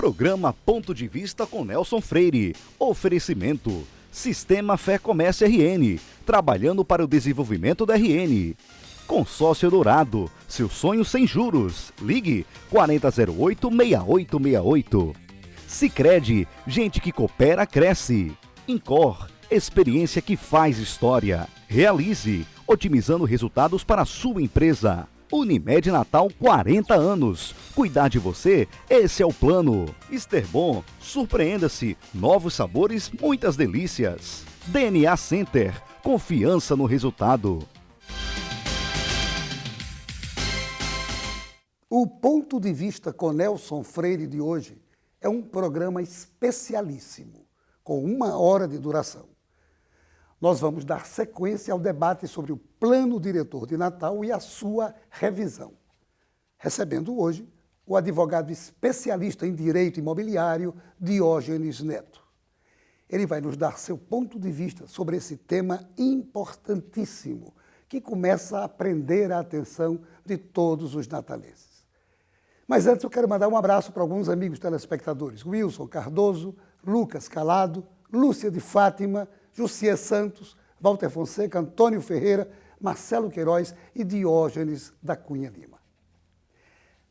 Programa Ponto de Vista com Nelson Freire. Oferecimento. Sistema Fé Comércio RN. Trabalhando para o desenvolvimento da RN. Consórcio Dourado. Seu sonho sem juros. Ligue 4008-6868. Sicredi. Gente que coopera, cresce. Incor. Experiência que faz história. Realize. Otimizando resultados para a sua empresa. Unimed Natal 40 anos. Cuidar de você, esse é o plano. Esterbom, surpreenda-se. Novos sabores, muitas delícias. DNA Center, confiança no resultado. O Ponto de Vista com Nelson Freire de hoje é um programa especialíssimo, com 1 hora de duração. Nós vamos dar sequência ao debate sobre o Plano Diretor de Natal e a sua revisão. Recebendo hoje o advogado especialista em direito imobiliário, Diógenes Neto. Ele vai nos dar seu ponto de vista sobre esse tema importantíssimo, que começa a prender a atenção de todos os natalenses. Mas antes eu quero mandar um abraço para alguns amigos telespectadores. Wilson Cardoso, Lucas Calado, Lúcia de Fátima, Jussier Santos, Walter Fonseca, Antônio Ferreira, Marcelo Queiroz e Diógenes da Cunha Lima.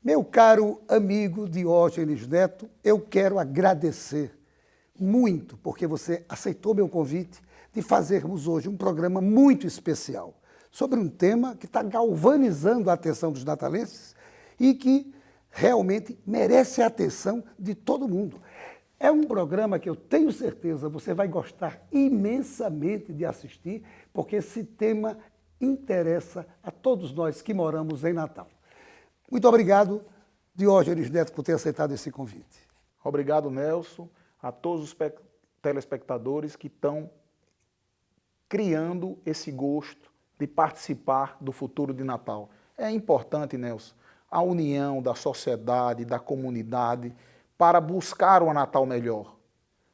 Meu caro amigo Diógenes Neto, eu quero agradecer muito porque você aceitou meu convite de fazermos hoje um programa muito especial sobre um tema que está galvanizando a atenção dos natalenses e que realmente merece a atenção de todo mundo. É um programa que eu tenho certeza você vai gostar imensamente de assistir, porque esse tema interessa a todos nós que moramos em Natal. Muito obrigado, Diógenes Neto, por ter aceitado esse convite. Obrigado, Nelson, a todos os telespectadores que estão criando esse gosto de participar do futuro de Natal. É importante, Nelson, a união da sociedade, da comunidade, para buscar um Natal melhor,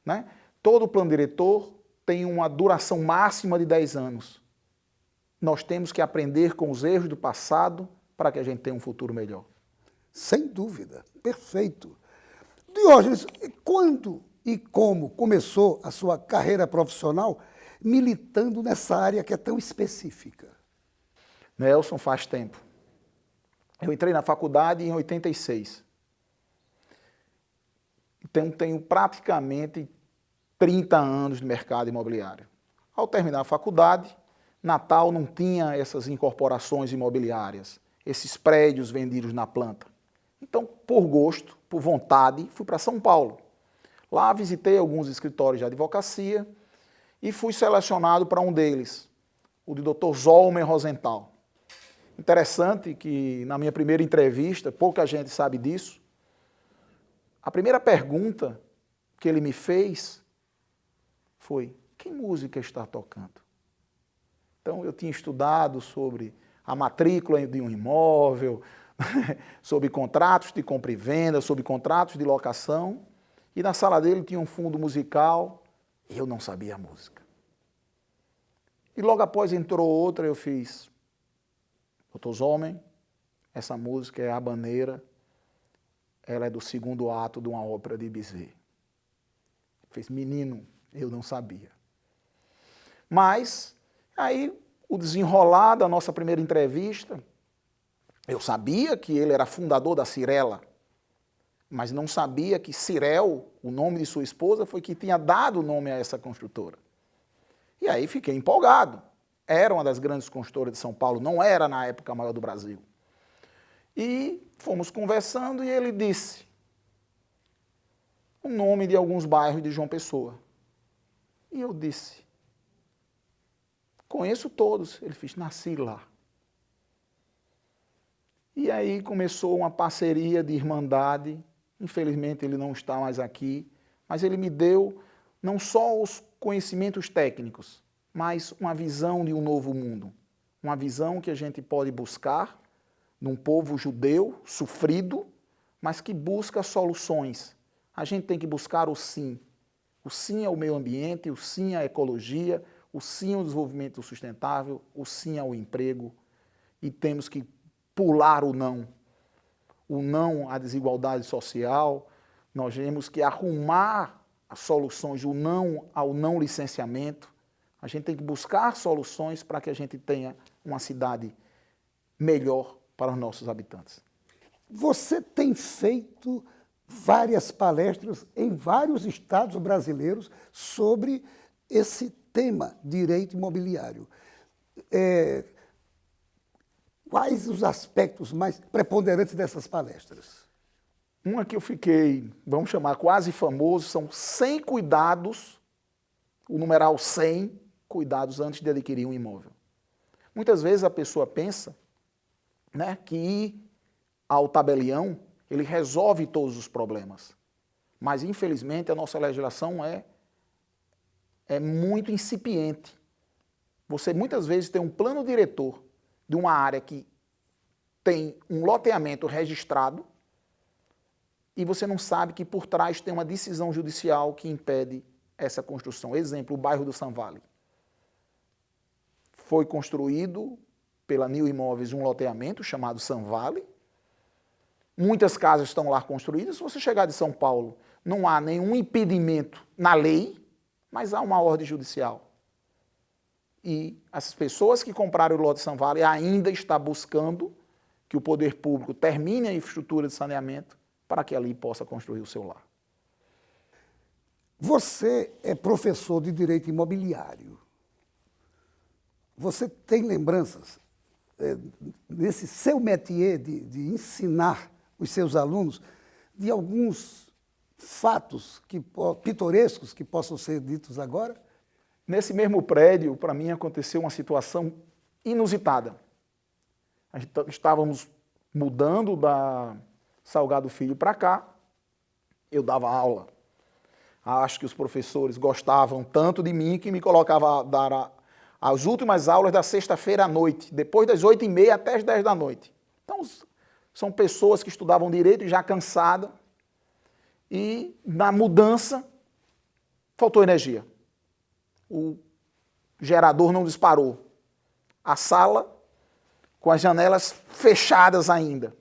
né? Todo plano diretor tem uma duração máxima de 10 anos. Nós temos que aprender com os erros do passado para que a gente tenha um futuro melhor. Sem dúvida, perfeito. Diógenes, quando e como começou a sua carreira profissional militando nessa área que é tão específica? Nelson, faz tempo. Eu entrei na faculdade em 86. Então, tenho praticamente 30 anos de mercado imobiliário. Ao terminar a faculdade, Natal não tinha essas incorporações imobiliárias, esses prédios vendidos na planta. Então, por gosto, por vontade, fui para São Paulo. Lá visitei alguns escritórios de advocacia e fui selecionado para um deles, o de Dr. Zolmer Rosenthal. Interessante que na minha primeira entrevista, pouca gente sabe disso, a primeira pergunta que ele me fez foi: que música está tocando? Então, eu tinha estudado sobre a matrícula de um imóvel, sobre contratos de compra e venda, sobre contratos de locação, e na sala dele tinha um fundo musical e eu não sabia a música. E logo após entrou outra, eu fiz: Dr. Zolmer, essa música é a Habaneira, ela é do 2º ato de uma ópera de Bizet. Fez: menino, eu não sabia. Mas, aí, o desenrolar da nossa primeira entrevista, eu sabia que ele era fundador da Cirela, mas não sabia que Cirel, o nome de sua esposa, foi que tinha dado o nome a essa construtora. E aí fiquei empolgado. Era uma das grandes construtoras de São Paulo, não era na época a maior do Brasil. E fomos conversando e ele disse o nome de alguns bairros de João Pessoa. E eu disse: conheço todos. Ele fez: nasci lá. E aí começou uma parceria de irmandade. Infelizmente ele não está mais aqui, mas ele me deu não só os conhecimentos técnicos, mas uma visão de um novo mundo. Uma visão que a gente pode buscar num povo judeu, sofrido, mas que busca soluções. A gente tem que buscar o sim. O sim ao meio ambiente, o sim à ecologia, o sim ao desenvolvimento sustentável, o sim ao emprego. E temos que pular o não. O não à desigualdade social, Nós temos que arrumar as soluções ao não licenciamento. A gente tem que buscar soluções para que a gente tenha uma cidade melhor para os nossos habitantes. Você tem feito várias palestras em vários estados brasileiros sobre esse tema, direito imobiliário. Quais os aspectos mais preponderantes dessas palestras? Uma que eu fiquei, vamos chamar, quase famoso, são 100 cuidados, o numeral 100 cuidados antes de adquirir um imóvel. Muitas vezes a pessoa pensa, né, que ir ao tabelião, ele resolve todos os problemas. Mas, infelizmente, a nossa legislação é muito incipiente. Você, muitas vezes, tem um plano diretor de uma área que tem um loteamento registrado e você não sabe que por trás tem uma decisão judicial que impede essa construção. Exemplo, o bairro do Sanvale. Foi construído pela New Imóveis um loteamento chamado Sanvale. Muitas casas estão lá construídas. Se você chegar de São Paulo, não há nenhum impedimento na lei, mas há uma ordem judicial. E as pessoas que compraram o lote Sanvale ainda estão buscando que o poder público termine a infraestrutura de saneamento para que ali possa construir o seu lar. Você é professor de direito imobiliário. Você tem lembranças nesse seu métier de ensinar os seus alunos de alguns fatos pitorescos que possam ser ditos agora? Nesse mesmo prédio, para mim, aconteceu uma situação inusitada. Estávamos mudando da Salgado Filho para cá, eu dava aula. Acho que os professores gostavam tanto de mim que me colocavam a dar as últimas aulas da sexta-feira à noite, depois das 8h30 até as 10 da noite. Então, são pessoas que estudavam direito já cansadas e, na mudança, faltou energia. O gerador não disparou. A sala com as janelas fechadas ainda.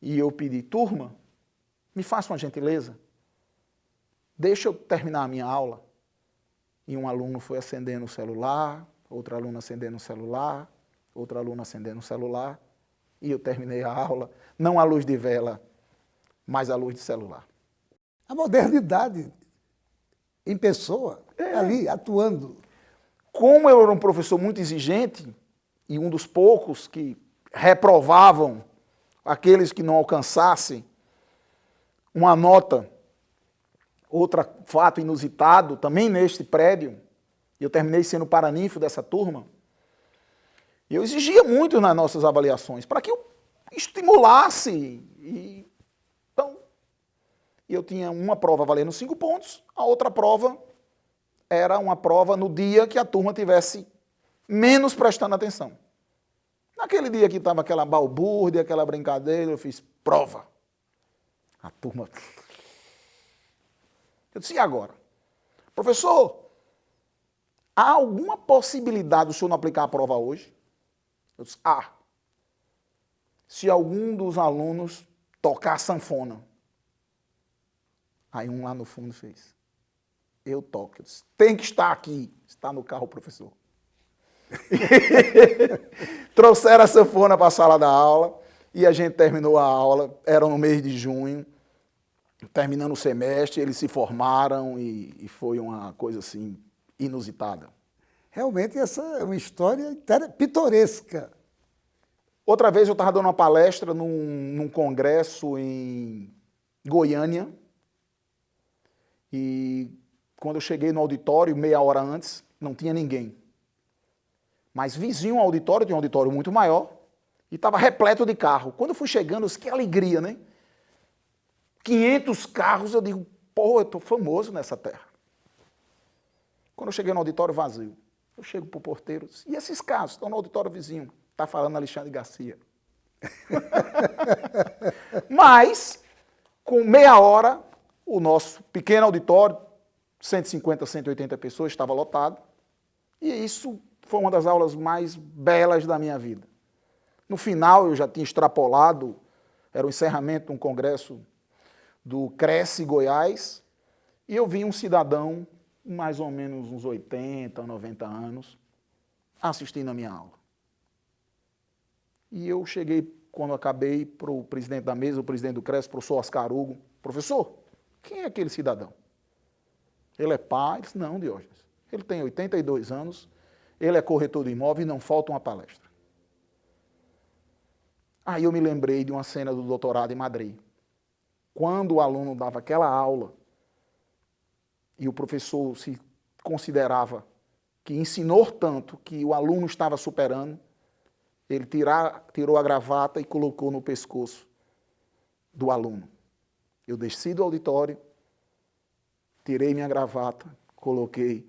E eu pedi, turma, me faça uma gentileza, deixa eu terminar a minha aula. E um aluno foi acendendo o celular, outro aluno acendendo o celular, outro aluno acendendo o celular, e eu terminei a aula, não à luz de vela, mas à luz de celular. A modernidade em pessoa, ali, atuando. Como eu era um professor muito exigente, e um dos poucos que reprovavam aqueles que não alcançassem uma nota, outro fato inusitado, também neste prédio, eu terminei sendo paraninfo dessa turma, e eu exigia muito nas nossas avaliações, para que eu estimulasse. Então, eu tinha uma prova valendo 5 pontos, a outra prova era uma prova no dia que a turma tivesse menos prestando atenção. Naquele dia que estava aquela balbúrdia, aquela brincadeira, eu fiz prova. A turma... Eu disse, e agora? Professor, há alguma possibilidade do senhor não aplicar a prova hoje? Eu disse, se algum dos alunos tocar sanfona. Aí um lá no fundo fez, eu toco. Eu disse, tem que estar aqui. Está no carro, professor. Trouxeram a sanfona para a sala da aula e a gente terminou a aula, era no mês de junho, terminando o semestre, eles se formaram e foi uma coisa assim inusitada. Realmente essa é uma história pitoresca. Outra vez eu estava dando uma palestra num congresso em Goiânia e quando eu cheguei no auditório, meia hora antes, não tinha ninguém. Mas vizinho ao auditório, tinha um auditório muito maior, e estava repleto de carro. Quando eu fui chegando, que alegria, né? 500 carros, eu digo, pô, eu estou famoso nessa terra. Quando eu cheguei no auditório vazio, eu chego para o porteiro, e esses carros estão no auditório vizinho? Está falando Alexandre Garcia. Mas, com meia hora, o nosso pequeno auditório, 150, 180 pessoas, estava lotado, e isso foi uma das aulas mais belas da minha vida. No final, eu já tinha extrapolado, era o encerramento de um congresso do Cresce Goiás, e eu vi um cidadão, mais ou menos uns 80, 90 anos, assistindo a minha aula. E eu cheguei, quando acabei, para o presidente da mesa, o presidente do Cresce, o professor Oscar Hugo: professor, quem é aquele cidadão? Ele é pai? Ele disse: não, Diógenes. Ele tem 82 anos, ele é corretor de imóvel e não falta uma palestra. Aí eu me lembrei de uma cena do doutorado em Madrid. Quando o aluno dava aquela aula e o professor se considerava que ensinou tanto que o aluno estava superando, ele tirou a gravata e colocou no pescoço do aluno. Eu desci do auditório, tirei minha gravata, coloquei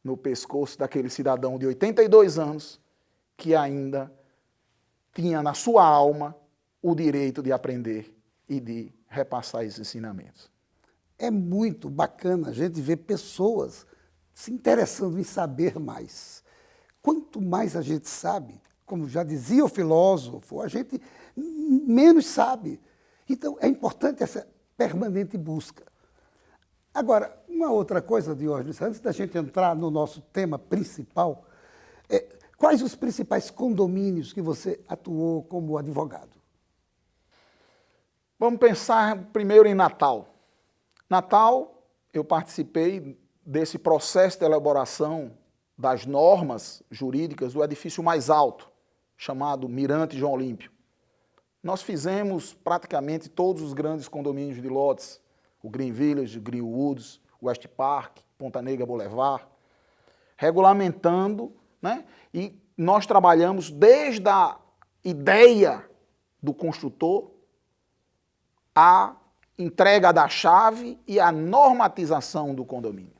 no pescoço daquele cidadão de 82 anos que ainda tinha na sua alma o direito de aprender e de repassar esses ensinamentos. É muito bacana a gente ver pessoas se interessando em saber mais. Quanto mais a gente sabe, como já dizia o filósofo, a gente menos sabe. Então, é importante essa permanente busca. Agora, uma outra coisa, Diógenes, antes da gente entrar no nosso tema principal, quais os principais condomínios que você atuou como advogado? Vamos pensar primeiro em Natal. Natal, eu participei desse processo de elaboração das normas jurídicas do edifício mais alto, chamado Mirante João Olímpio. Nós fizemos praticamente todos os grandes condomínios de lotes, o Green Village, o Greenwoods, o West Park, Ponta Negra Boulevard, regulamentando, né? E nós trabalhamos desde a ideia do construtor, a entrega da chave e a normatização do condomínio.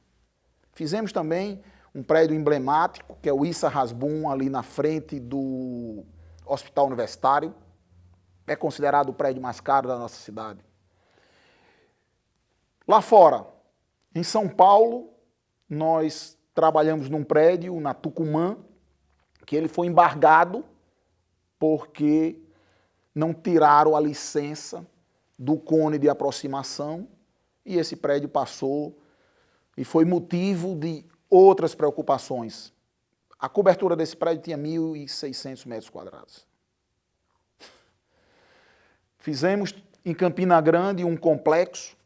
Fizemos também um prédio emblemático, que é o Issa Hasbun, ali na frente do Hospital Universitário. É considerado o prédio mais caro da nossa cidade. Lá fora, em São Paulo, nós trabalhamos num prédio, na Tucumã, que ele foi embargado porque não tiraram a licença do cone de aproximação e esse prédio passou e foi motivo de outras preocupações. A cobertura desse prédio tinha 1.600 metros quadrados. Fizemos em Campina Grande um complexo.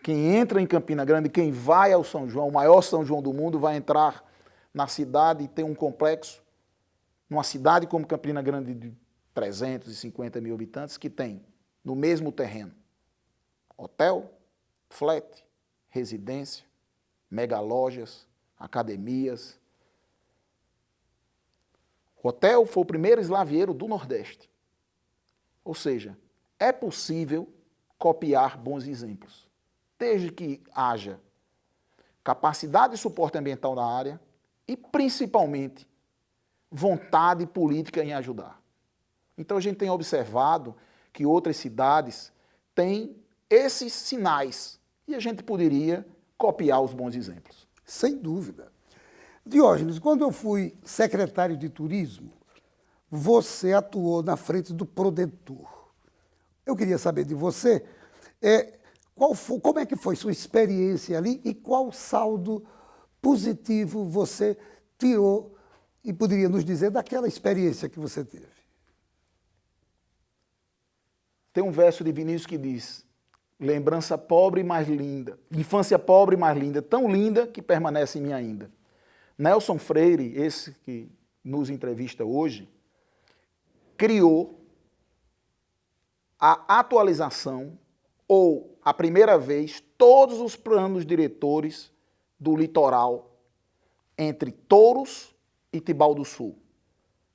Quem entra em Campina Grande, quem vai ao São João, o maior São João do mundo, vai entrar na cidade e ter um complexo, numa cidade como Campina Grande de 350 mil habitantes, que tem no mesmo terreno hotel, flat, residência, megalojas, academias. O hotel foi o primeiro eslavieiro do Nordeste. Ou seja, é possível copiar bons exemplos, desde que haja capacidade de suporte ambiental na área e, principalmente, vontade política em ajudar. Então, a gente tem observado que outras cidades têm esses sinais e a gente poderia copiar os bons exemplos. Sem dúvida. Diógenes, quando eu fui secretário de turismo, você atuou na frente do Prodetur. Eu queria saber de você como é que foi sua experiência ali e qual saldo positivo você tirou e poderia nos dizer daquela experiência que você teve. Tem um verso de Vinícius que diz: lembrança pobre mais linda, infância pobre mais linda, tão linda que permanece em mim ainda. Nelson Freire, esse que nos entrevista hoje, criou a atualização, ou a primeira vez, todos os planos diretores do litoral entre Touros e Tibau do Sul.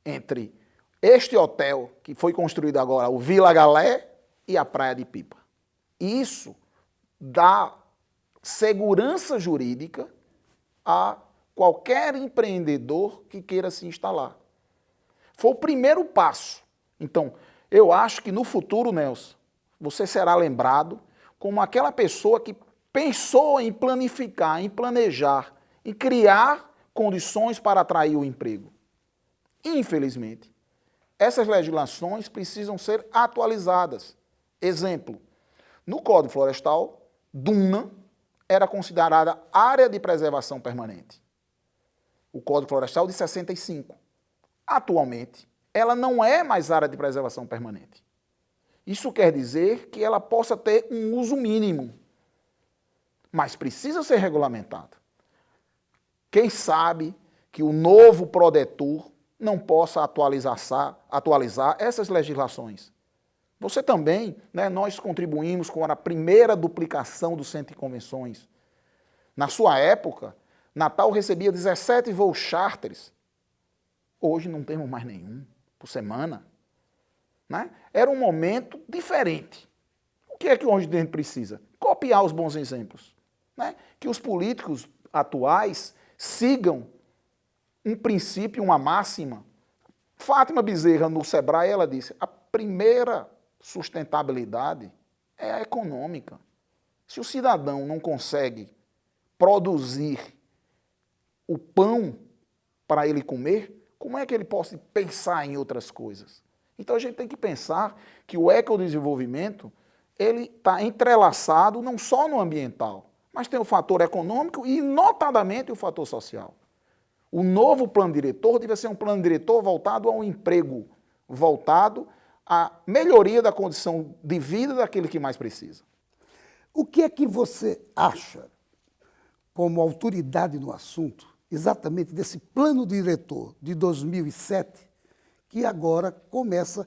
Entre este hotel, que foi construído agora, o Vila Galé, e a Praia de Pipa. Isso dá segurança jurídica a qualquer empreendedor que queira se instalar. Foi o primeiro passo. Então, eu acho que no futuro, Nelson, você será lembrado como aquela pessoa que pensou em planificar, em planejar, em criar condições para atrair o emprego. Infelizmente, essas legislações precisam ser atualizadas. Exemplo, No Código Florestal, duna era considerada área de preservação permanente. O Código Florestal de 65. Atualmente, ela não é mais área de preservação permanente. Isso quer dizer que ela possa ter um uso mínimo, mas precisa ser regulamentada. Quem sabe que o novo Prodetur não possa atualizar essas legislações. Você também, nós contribuímos com a primeira duplicação do Centro de Convenções. Na sua época, Natal recebia 17 voos charters. Hoje não temos mais nenhum por semana. Era um momento diferente. O que é que hoje a gente precisa? Copiar os bons exemplos. Que os políticos atuais sigam um princípio, uma máxima. Fátima Bezerra, no Sebrae, ela disse, a primeira sustentabilidade é a econômica. Se o cidadão não consegue produzir o pão para ele comer, como é que ele pode pensar em outras coisas? Então a gente tem que pensar que o ecodesenvolvimento ele está entrelaçado não só no ambiental, mas tem o fator econômico e, notadamente, o fator social. O novo plano diretor deve ser um plano diretor voltado ao emprego, voltado à melhoria da condição de vida daquele que mais precisa. O que é que você acha, como autoridade no assunto, exatamente desse plano diretor de 2007, que agora começa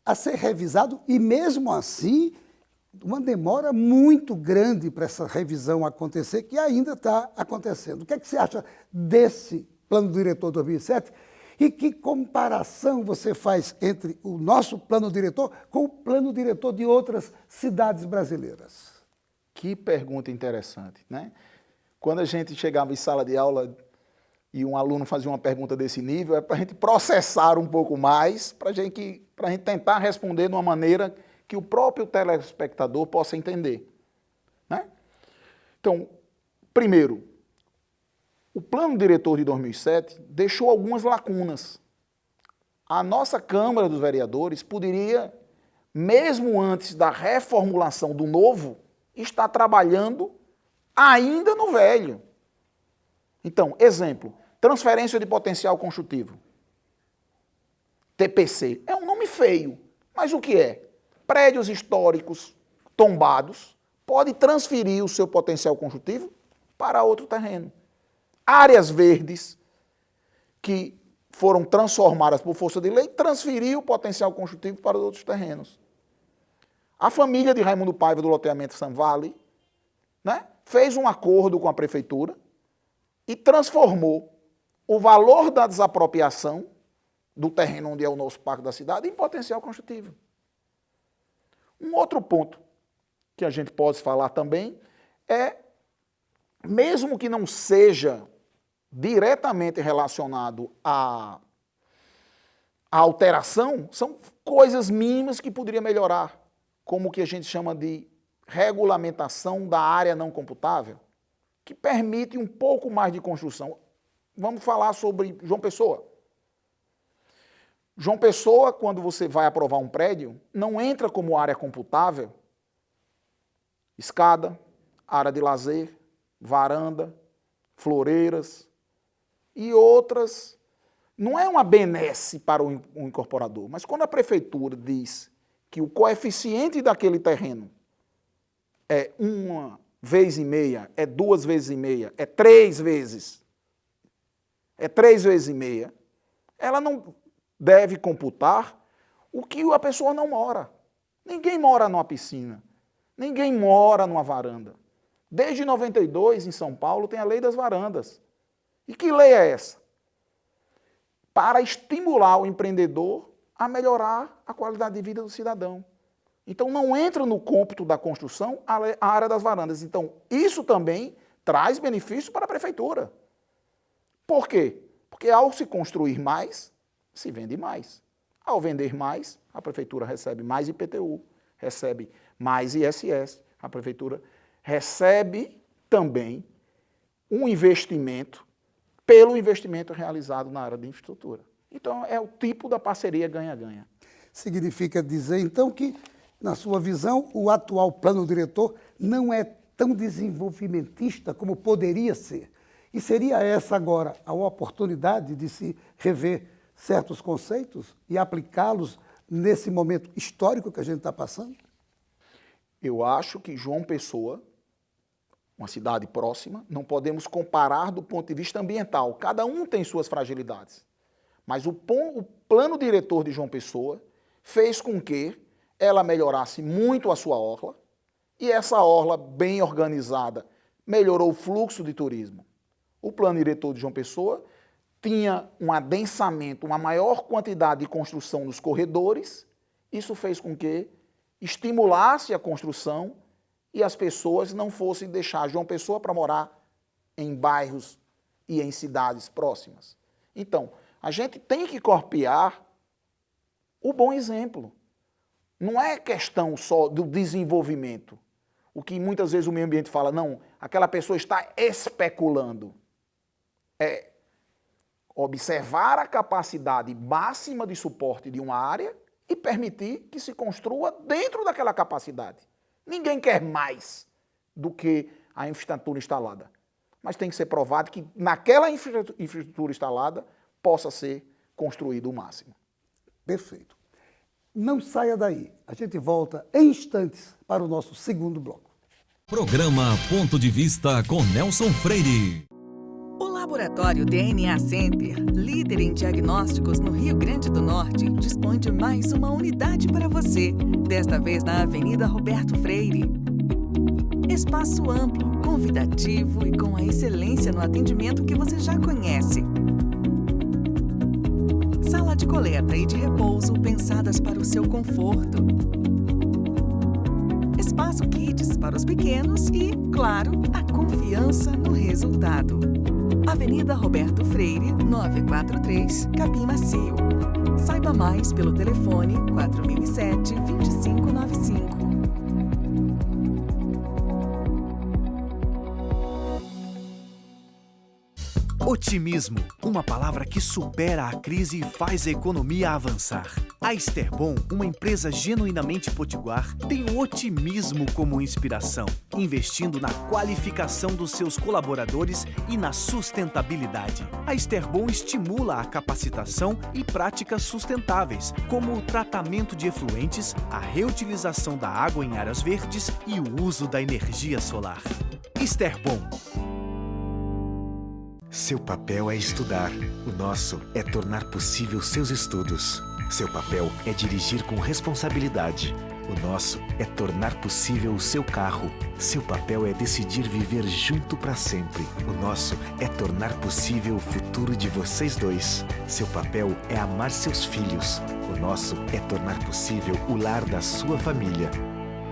a ser revisado e, mesmo assim, uma demora muito grande para essa revisão acontecer, que ainda está acontecendo. O que é que você acha desse plano diretor 2007 e que comparação você faz entre o nosso plano diretor com o plano diretor de outras cidades brasileiras? Que pergunta interessante, Quando a gente chegava em sala de aula e um aluno fazia uma pergunta desse nível, é para a gente processar um pouco mais, para a gente tentar responder de uma maneira que o próprio telespectador possa entender. Então, primeiro, o plano diretor de 2007 deixou algumas lacunas. A nossa Câmara dos Vereadores poderia, mesmo antes da reformulação do novo, estar trabalhando ainda no velho. Então, exemplo, transferência de potencial construtivo. TPC. É um nome feio, mas o que é? Prédios históricos tombados podem transferir o seu potencial construtivo para outro terreno. Áreas verdes que foram transformadas por força de lei transferiu o potencial construtivo para outros terrenos. A família de Raimundo Paiva do loteamento Sun Valley, fez um acordo com a prefeitura e transformou o valor da desapropriação do terreno onde é o nosso parque da cidade em potencial construtivo. Um outro ponto que a gente pode falar também é, mesmo que não seja diretamente relacionado à alteração, são coisas mínimas que poderia melhorar, como o que a gente chama de regulamentação da área não computável, que permite um pouco mais de construção. Vamos falar sobre João Pessoa. João Pessoa, quando você vai aprovar um prédio, não entra como área computável escada, área de lazer, varanda, floreiras e outras. Não é uma benesse para o incorporador, mas quando a prefeitura diz que o coeficiente daquele terreno é 1,5 vezes, é 2,5 vezes, é 3 vezes, é 3,5 vezes, ela não deve computar o que a pessoa não mora. Ninguém mora numa piscina, ninguém mora numa varanda. Desde 92, em São Paulo, tem a lei das varandas. E que lei é essa? Para estimular o empreendedor a melhorar a qualidade de vida do cidadão. Então, não entra no cômputo da construção a área das varandas. Então, isso também traz benefício para a prefeitura. Por quê? Porque ao se construir mais, se vende mais. Ao vender mais, a prefeitura recebe mais IPTU, recebe mais ISS, a prefeitura recebe também um investimento pelo investimento realizado na área de infraestrutura. Então, é o tipo da parceria ganha-ganha. Significa dizer, então, que Na sua visão, o atual plano diretor não é tão desenvolvimentista como poderia ser. E seria essa agora a oportunidade de se rever certos conceitos e aplicá-los nesse momento histórico que a gente está passando? Eu acho que João Pessoa, uma cidade próxima, não podemos comparar do ponto de vista ambiental. Cada um tem suas fragilidades. Mas o plano diretor de João Pessoa fez com que ela melhorasse muito a sua orla, e essa orla bem organizada melhorou o fluxo de turismo. O plano diretor de João Pessoa tinha um adensamento, uma maior quantidade de construção nos corredores. Isso fez com que estimulasse a construção e as pessoas não fossem deixar João Pessoa para morar em bairros e em cidades próximas. Então, a gente tem que copiar o bom exemplo. Não é questão só do desenvolvimento. O que muitas vezes o meio ambiente fala, não, aquela pessoa está especulando. É observar a capacidade máxima de suporte de uma área e permitir que se construa dentro daquela capacidade. Ninguém quer mais do que a infraestrutura instalada. Mas tem que ser provado que naquela infraestrutura instalada possa ser construído o máximo. Perfeito. Não saia daí. A gente volta em instantes para o nosso segundo bloco. Programa Ponto de Vista com Nelson Freire. O Laboratório DNA Center, líder em diagnósticos no Rio Grande do Norte, dispõe de mais uma unidade para você, desta vez na Avenida Roberto Freire. Espaço amplo, convidativo e com a excelência no atendimento que você já conhece. Sala de coleta e de repouso pensadas para o seu conforto. Espaço Kids para os pequenos e, claro, a confiança no resultado. Avenida Roberto Freire, 943, Capim Macio. Saiba mais pelo telefone 4007-2595. Otimismo, uma palavra que supera a crise e faz a economia avançar. A Esterbom, uma empresa genuinamente potiguar, tem o otimismo como inspiração, investindo na qualificação dos seus colaboradores e na sustentabilidade. A Esterbom estimula a capacitação e práticas sustentáveis, como o tratamento de efluentes, a reutilização da água em áreas verdes e o uso da energia solar. Esterbom. Seu papel é estudar. O nosso é tornar possível seus estudos. Seu papel é dirigir com responsabilidade. O nosso é tornar possível o seu carro. Seu papel é decidir viver junto para sempre. O nosso é tornar possível o futuro de vocês dois. Seu papel é amar seus filhos. O nosso é tornar possível o lar da sua família.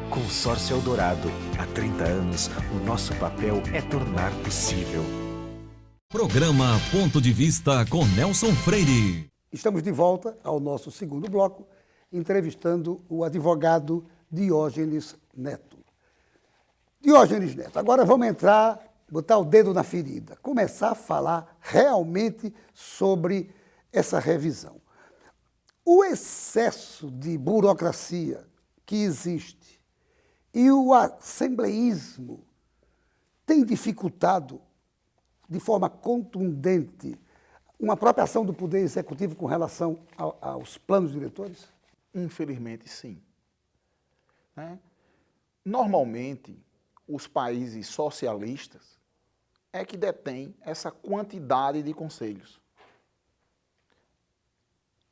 Consórcio Eldorado. Há 30 anos, o nosso papel é tornar possível. Programa Ponto de Vista com Nelson Freire. Estamos de volta ao nosso segundo bloco, entrevistando o advogado Diógenes Neto. Diógenes Neto, agora vamos botar o dedo na ferida, começar a falar realmente sobre essa revisão. O excesso de burocracia que existe e o assembleísmo tem dificultado de forma contundente uma própria ação do Poder Executivo com relação aos planos diretores? Infelizmente, sim. Normalmente, os países socialistas é que detêm essa quantidade de conselhos.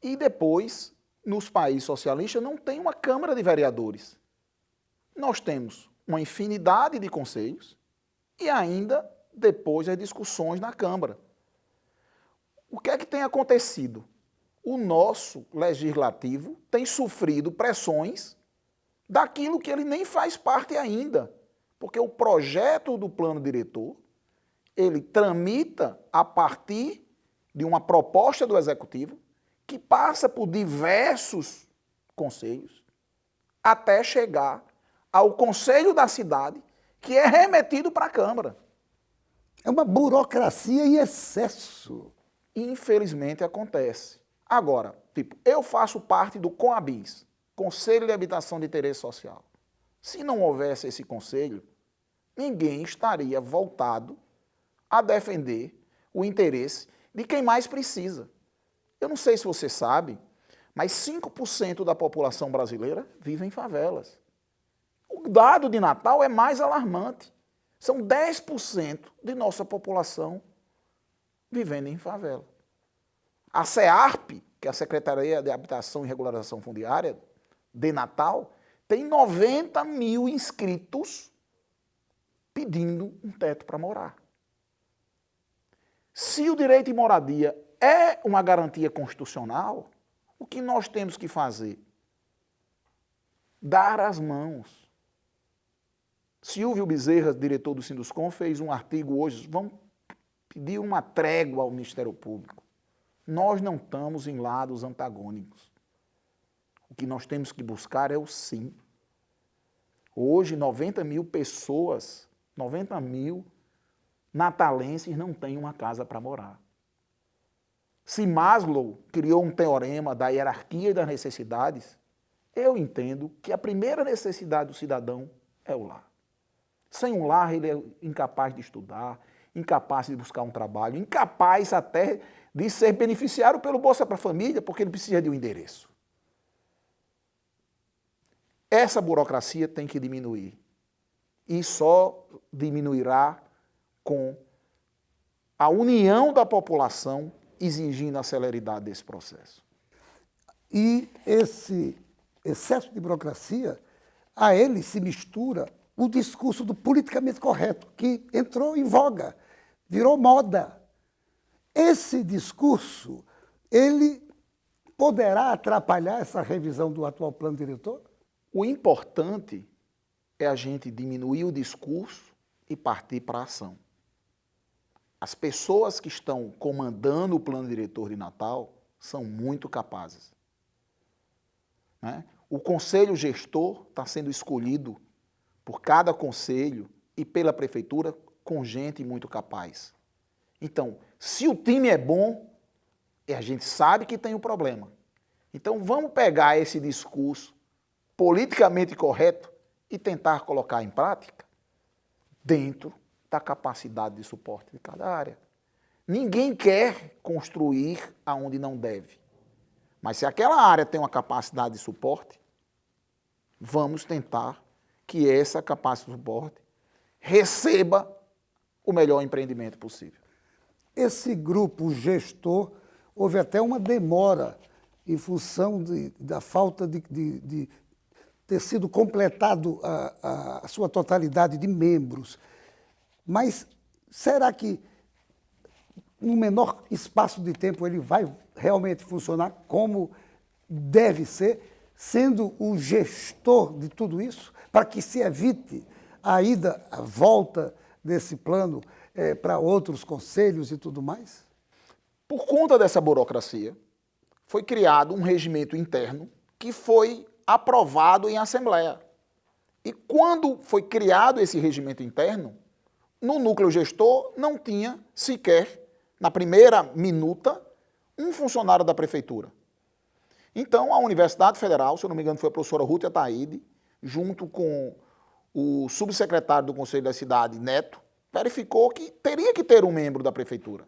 E depois, nos países socialistas, não tem uma Câmara de Vereadores. Nós temos uma infinidade de conselhos e ainda depois as discussões na Câmara. O que é que tem acontecido? O nosso legislativo tem sofrido pressões daquilo que ele nem faz parte ainda, porque o projeto do plano diretor, ele tramita a partir de uma proposta do Executivo que passa por diversos conselhos até chegar ao Conselho da Cidade, que é remetido para a Câmara. É uma burocracia em excesso. Infelizmente acontece. Agora, eu faço parte do CONABIS, Conselho de Habitação de Interesse Social. Se não houvesse esse conselho, ninguém estaria voltado a defender o interesse de quem mais precisa. Eu não sei se você sabe, mas 5% da população brasileira vive em favelas. O dado de Natal é mais alarmante. São 10% de nossa população vivendo em favela. A SEARP, que é a Secretaria de Habitação e Regularização Fundiária, de Natal, tem 90 mil inscritos pedindo um teto para morar. Se o direito de moradia é uma garantia constitucional, o que nós temos que fazer? Dar as mãos. Silvio Bezerra, diretor do Sinduscom, fez um artigo hoje, vamos pedir uma trégua ao Ministério Público. Nós não estamos em lados antagônicos. O que nós temos que buscar é o sim. Hoje, 90 mil pessoas, 90 mil natalenses não têm uma casa para morar. Se Maslow criou um teorema da hierarquia e das necessidades, eu entendo que a primeira necessidade do cidadão é o lar. Sem um lar, ele é incapaz de estudar, incapaz de buscar um trabalho, incapaz até de ser beneficiário pelo Bolsa para a Família, porque ele precisa de um endereço. Essa burocracia tem que diminuir. E só diminuirá com a união da população exigindo a celeridade desse processo. E esse excesso de burocracia, a ele se mistura o discurso do politicamente correto, que entrou em voga, virou moda. Esse discurso, ele poderá atrapalhar essa revisão do atual plano diretor? O importante é a gente diminuir o discurso e partir para a ação. As pessoas que estão comandando o plano diretor de Natal são muito capazes. Né? O conselho gestor está sendo escolhido por cada conselho e pela prefeitura com gente muito capaz. Então, se o time é bom, a gente sabe que tem um problema. Então, vamos pegar esse discurso politicamente correto e tentar colocar em prática dentro da capacidade de suporte de cada área. Ninguém quer construir aonde não deve. Mas se aquela área tem uma capacidade de suporte, vamos tentar que essa capacidade de suporte receba o melhor empreendimento possível. Esse grupo gestor, houve até uma demora em função da falta de ter sido completado a sua totalidade de membros. Mas será que, no menor espaço de tempo, ele vai realmente funcionar como deve ser, sendo o gestor de tudo isso, para que se evite a volta desse plano para outros conselhos e tudo mais? Por conta dessa burocracia, foi criado um regimento interno que foi aprovado em assembleia. E quando foi criado esse regimento interno, no núcleo gestor não tinha sequer, na primeira minuta, um funcionário da prefeitura. Então, a Universidade Federal, se eu não me engano foi a professora Ruth Ataíde, junto com o subsecretário do Conselho da Cidade, Neto, verificou que teria que ter um membro da prefeitura.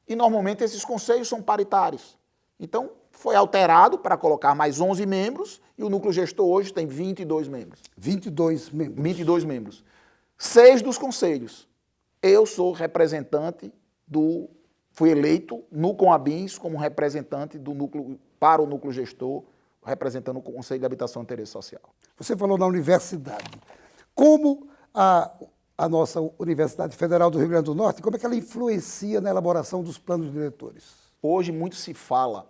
E, normalmente, esses conselhos são paritários. Então, foi alterado para colocar mais 11 membros e o núcleo gestor hoje tem 22 membros. 22 membros. 22 membros. 6 dos conselhos. Eu sou representante fui eleito no Conabins como representante do núcleo, para o núcleo gestor, representando o Conselho de Habitação e Interesse Social. Você falou na universidade. Como a nossa Universidade Federal do Rio Grande do Norte, como é que ela influencia na elaboração dos planos diretores? Hoje muito se fala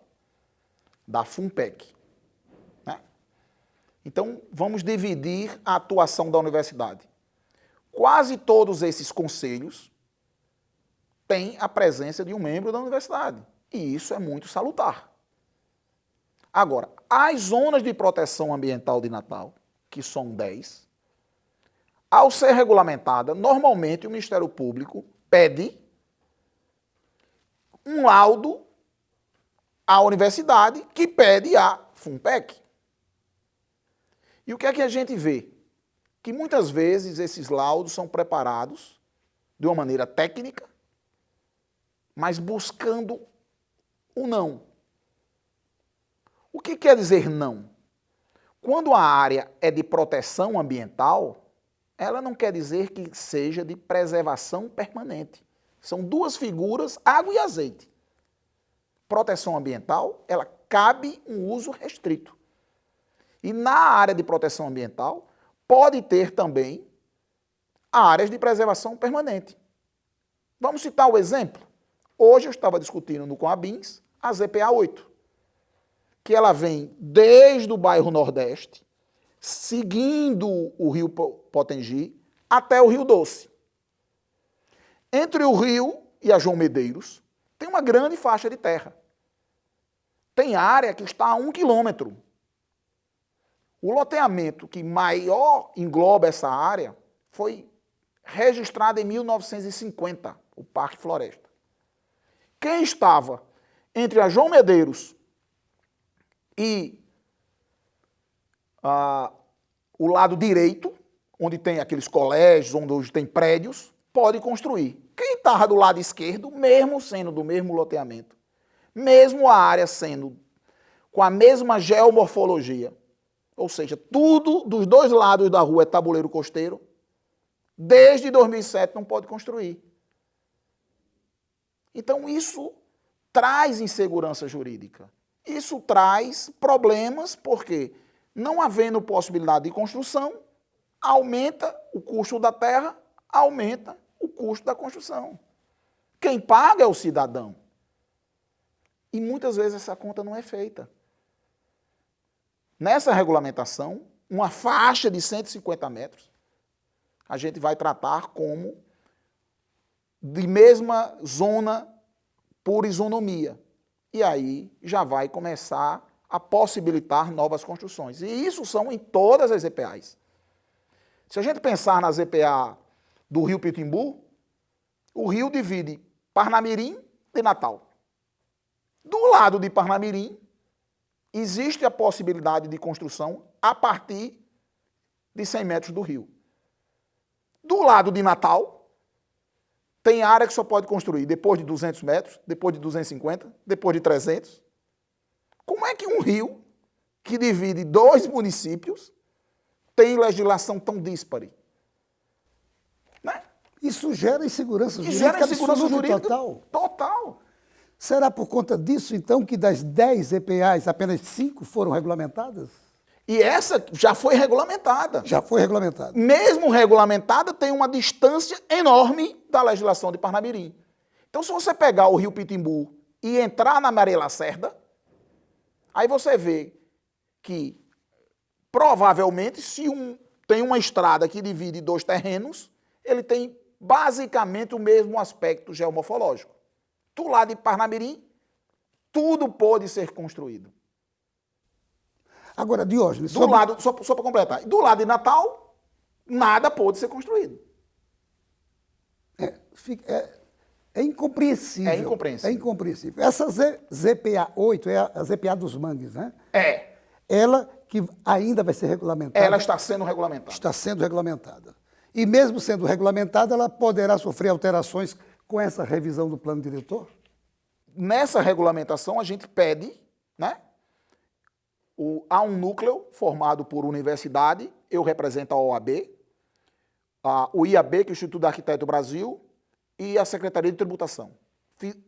da FUNPEC. Né? Então, vamos dividir a atuação da universidade. Quase todos esses conselhos têm a presença de um membro da universidade. E isso é muito salutar. Agora, as zonas de proteção ambiental de Natal, que são 10, ao ser regulamentada, normalmente o Ministério Público pede um laudo à universidade que pede à FUNPEC. E o que é que a gente vê? Que muitas vezes esses laudos são preparados de uma maneira técnica, mas buscando o não. O que quer dizer não? Quando a área é de proteção ambiental, ela não quer dizer que seja de preservação permanente. São duas figuras, água e azeite. Proteção ambiental, ela cabe um uso restrito. E na área de proteção ambiental, pode ter também áreas de preservação permanente. Vamos citar o exemplo. Hoje eu estava discutindo no Coabins a ZPA 8, que ela vem desde o bairro Nordeste, seguindo o rio Potengi, até o Rio Doce. Entre o rio e a João Medeiros, tem uma grande faixa de terra. Tem área que está a 1 quilômetro. O loteamento que maior engloba essa área foi registrado em 1950, o Parque Floresta. Quem estava entre a João Medeiros e o lado direito, onde tem aqueles colégios, onde tem prédios, pode construir. Quem estava do lado esquerdo, mesmo sendo do mesmo loteamento, mesmo a área sendo com a mesma geomorfologia, ou seja, tudo dos dois lados da rua é tabuleiro costeiro, desde 2007 não pode construir. Então isso traz insegurança jurídica. Isso traz problemas porque, não havendo possibilidade de construção, aumenta o custo da terra, aumenta o custo da construção. Quem paga é o cidadão. E muitas vezes essa conta não é feita. Nessa regulamentação, uma faixa de 150 metros, a gente vai tratar como de mesma zona por isonomia. E aí já vai começar a possibilitar novas construções. E isso são em todas as EPAs. Se a gente pensar na ZPA do Rio Pitimbu, o rio divide Parnamirim de Natal. Do lado de Parnamirim, existe a possibilidade de construção a partir de 100 metros do rio. Do lado de Natal, tem área que só pode construir depois de 200 metros, depois de 250, depois de 300. Como é que um rio que divide dois municípios tem legislação tão díspare? Né? Isso gera insegurança E jurídica, gera insegurança jurídica total. total. Será por conta disso, então, que das 10 EPAs, apenas 5 foram regulamentadas? E essa já foi regulamentada. Já foi regulamentada. Mesmo regulamentada, tem uma distância enorme da legislação de Parnamirim. Então, se você pegar o Rio Pitimbu e entrar na Maria Lacerda, aí você vê que, provavelmente, se tem uma estrada que divide dois terrenos, ele tem basicamente o mesmo aspecto geomorfológico. Do lado de Parnamirim, tudo pode ser construído. Agora, Diógenes... Do lado, só para completar, do lado de Natal, nada pode ser construído. É incompreensível. É incompreensível. É incompreensível. Essa ZPA 8 é a ZPA dos mangues, né? É. Ela que ainda vai ser regulamentada. Ela está sendo regulamentada. Está sendo regulamentada. E mesmo sendo regulamentada, ela poderá sofrer alterações com essa revisão do plano diretor? Nessa regulamentação, a gente pede, né? Há um núcleo formado por universidade, eu represento a OAB, o IAB, que é o Instituto do Arquiteto do Brasil, e a Secretaria de Tributação.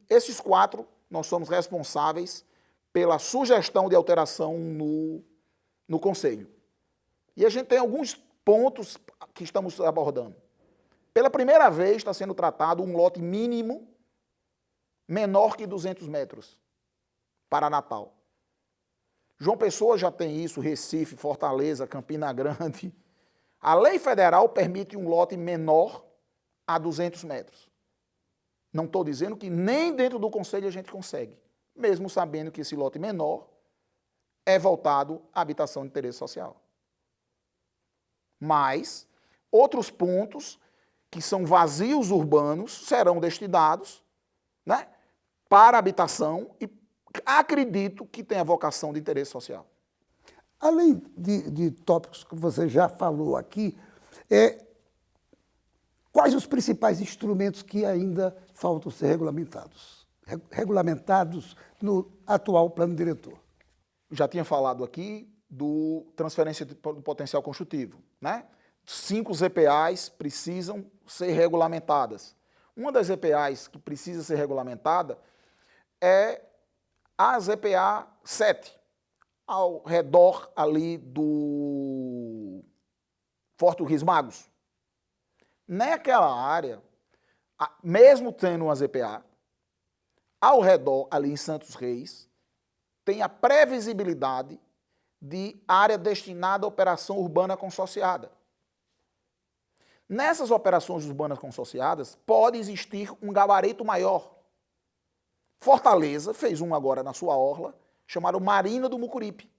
Esses 4, nós somos responsáveis pela sugestão de alteração no Conselho. E a gente tem alguns pontos que estamos abordando. Pela primeira vez está sendo tratado um lote mínimo menor que 200 metros para Natal. João Pessoa já tem isso, Recife, Fortaleza, Campina Grande. A lei federal permite um lote menor a 200 metros. Não estou dizendo que nem dentro do Conselho a gente consegue, mesmo sabendo que esse lote menor é voltado à habitação de interesse social. Mas outros pontos que são vazios urbanos serão destinados, né, para habitação e acredito que tem a vocação de interesse social. Além de tópicos que você já falou aqui, quais os principais instrumentos que ainda faltam ser regulamentados no atual plano diretor? Já tinha falado aqui do transferência do potencial construtivo, né? 5 ZPAs precisam ser regulamentadas. Uma das ZPAs que precisa ser regulamentada é a ZPA 7, ao redor ali do Forte do Rios Magos. Naquela área, mesmo tendo uma ZPA, ao redor, ali em Santos Reis, tem a previsibilidade de área destinada à operação urbana consorciada. Nessas operações urbanas consorciadas, pode existir um gabarito maior. Fortaleza fez um agora na sua orla, chamado Marina do Mucuripe.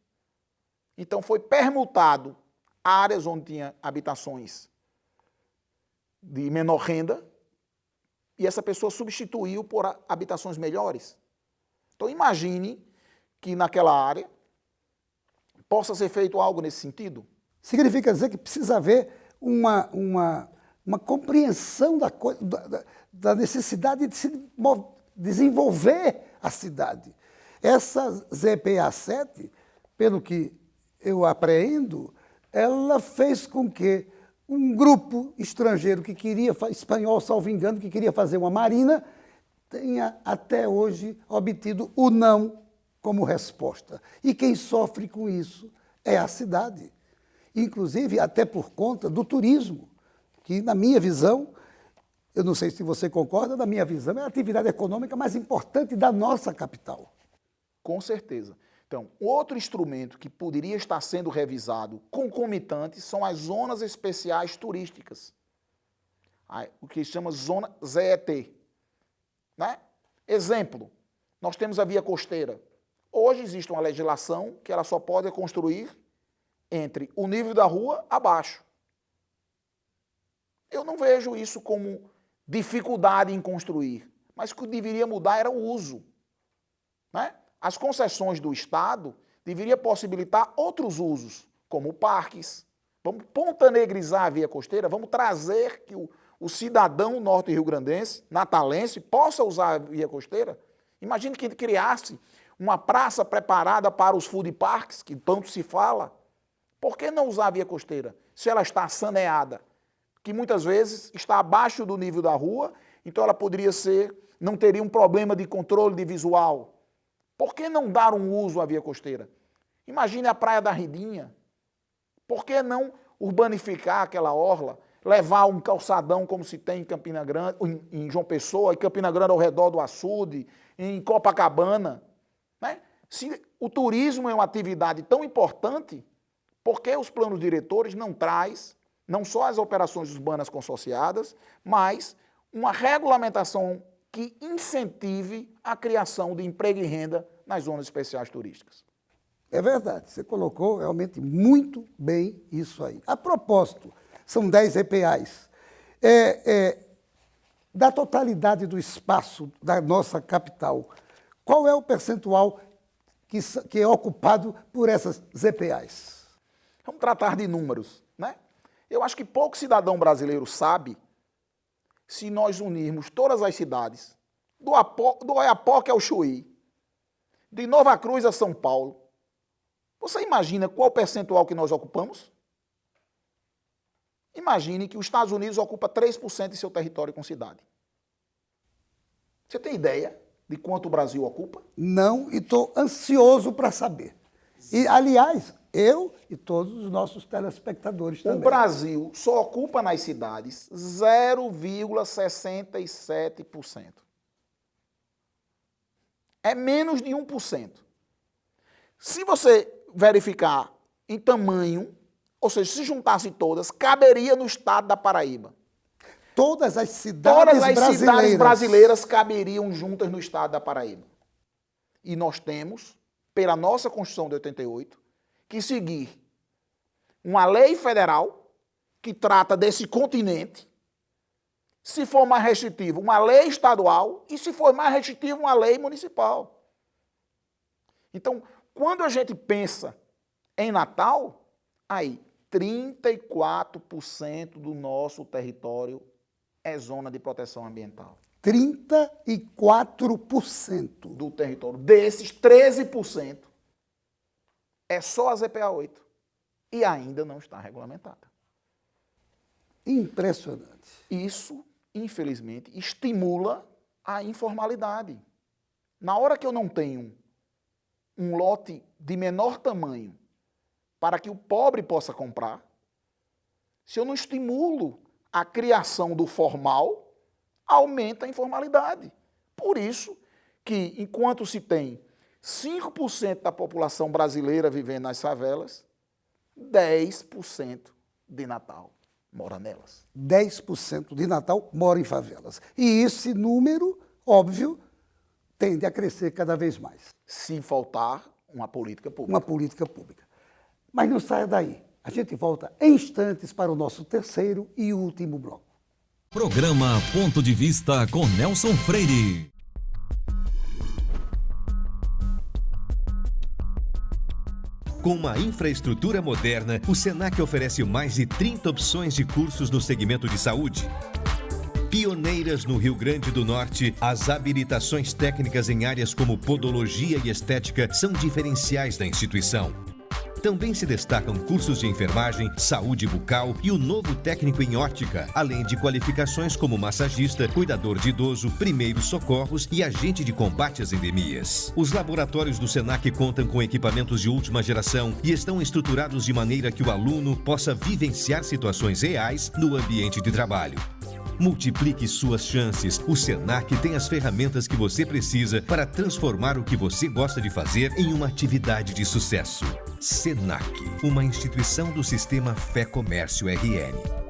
Então foi permutado áreas onde tinha habitações de menor renda, e essa pessoa substituiu por habitações melhores. Então imagine que naquela área possa ser feito algo nesse sentido. Significa dizer que precisa haver uma compreensão da necessidade de se desenvolver a cidade. Essa ZPA 7, pelo que eu apreendo, ela fez com que um grupo estrangeiro que queria, espanhol, salvo engano, que queria fazer uma marina, tenha até hoje obtido o não como resposta. E quem sofre com isso é a cidade. Inclusive, até por conta do turismo, que, na minha visão, eu não sei se você concorda, na minha visão, é a atividade econômica mais importante da nossa capital. Com certeza. Então, outro instrumento que poderia estar sendo revisado concomitante são as zonas especiais turísticas. O que se chama zona ZET. Né? Exemplo, nós temos a via costeira. Hoje existe uma legislação que ela só pode construir entre o nível da rua abaixo. Eu não vejo isso como dificuldade em construir, mas o que deveria mudar era o uso. Né? As concessões do Estado deveriam possibilitar outros usos, como parques. Vamos pontanegrizar a via costeira, vamos trazer que o cidadão norte-riograndense, natalense, possa usar a via costeira. Imagine que ele criasse uma praça preparada para os food parks, que tanto se fala. Por que não usar a via costeira, se ela está saneada? Que muitas vezes está abaixo do nível da rua, então ela poderia ser, não teria um problema de controle de visual. Por que não dar um uso à via costeira? Imagine a Praia da Ridinha. Por que não urbanificar aquela orla, levar um calçadão como se tem em Campina Grande, em João Pessoa, em Campina Grande ao redor do açude, em Copacabana? Né? Se o turismo é uma atividade tão importante, por que os planos diretores não traz não só as operações urbanas consorciadas, mas uma regulamentação que incentive a criação de emprego e renda nas zonas especiais turísticas? É verdade, você colocou realmente muito bem isso aí. A propósito, são 10 EPAs. Da totalidade do espaço da nossa capital, qual é o percentual que é ocupado por essas EPAs? Vamos tratar de números, né? Eu acho que pouco cidadão brasileiro sabe se nós unirmos todas as cidades, do Oiapoque ao Chuí, de Nova Cruz a São Paulo. Você imagina qual o percentual que nós ocupamos? Imagine que os Estados Unidos ocupa 3% de seu território com cidade. Você tem ideia de quanto o Brasil ocupa? Não, e estou ansioso para saber. E, aliás, eu e todos os nossos telespectadores também. O Brasil só ocupa nas cidades 0,67%. É menos de 1%. Se você verificar em tamanho, ou seja, se juntasse todas, caberia no estado da Paraíba. Todas as cidades brasileiras caberiam juntas no estado da Paraíba. E nós temos, pela nossa Constituição de 88, que seguir uma lei federal que trata desse continente, se for mais restritivo, uma lei estadual, e se for mais restritivo, uma lei municipal. Então, quando a gente pensa Em Natal, aí, 34% do nosso território é zona de proteção ambiental. 34% do território. Desses, 13% é só a ZPA 8 e ainda não está regulamentada. Impressionante. Isso, infelizmente, estimula a informalidade. Na hora que eu não tenho um lote de menor tamanho para que o pobre possa comprar, se eu não estimulo a criação do formal, aumenta a informalidade. Por isso que, enquanto se tem 5% da população brasileira vivendo nas favelas, 10% de Natal mora nelas. 10% de Natal mora em favelas. E esse número, óbvio, tende a crescer cada vez mais. Se faltar uma política pública. Uma política pública. Mas não saia daí. A gente volta em instantes para o nosso terceiro e último bloco. Programa Ponto de Vista com Nelson Freire. Com uma infraestrutura moderna, o Senac oferece mais de 30 opções de cursos no segmento de saúde. Pioneiras no Rio Grande do Norte, as habilitações técnicas em áreas como podologia e estética são diferenciais da instituição. Também se destacam cursos de enfermagem, saúde bucal e o novo técnico em óptica, além de qualificações como massagista, cuidador de idoso, primeiros socorros e agente de combate às endemias. Os laboratórios do Senac contam com equipamentos de última geração e estão estruturados de maneira que o aluno possa vivenciar situações reais no ambiente de trabalho. Multiplique suas chances. O Senac tem as ferramentas que você precisa para transformar o que você gosta de fazer em uma atividade de sucesso. Senac, uma instituição do Sistema Fé Comércio RN.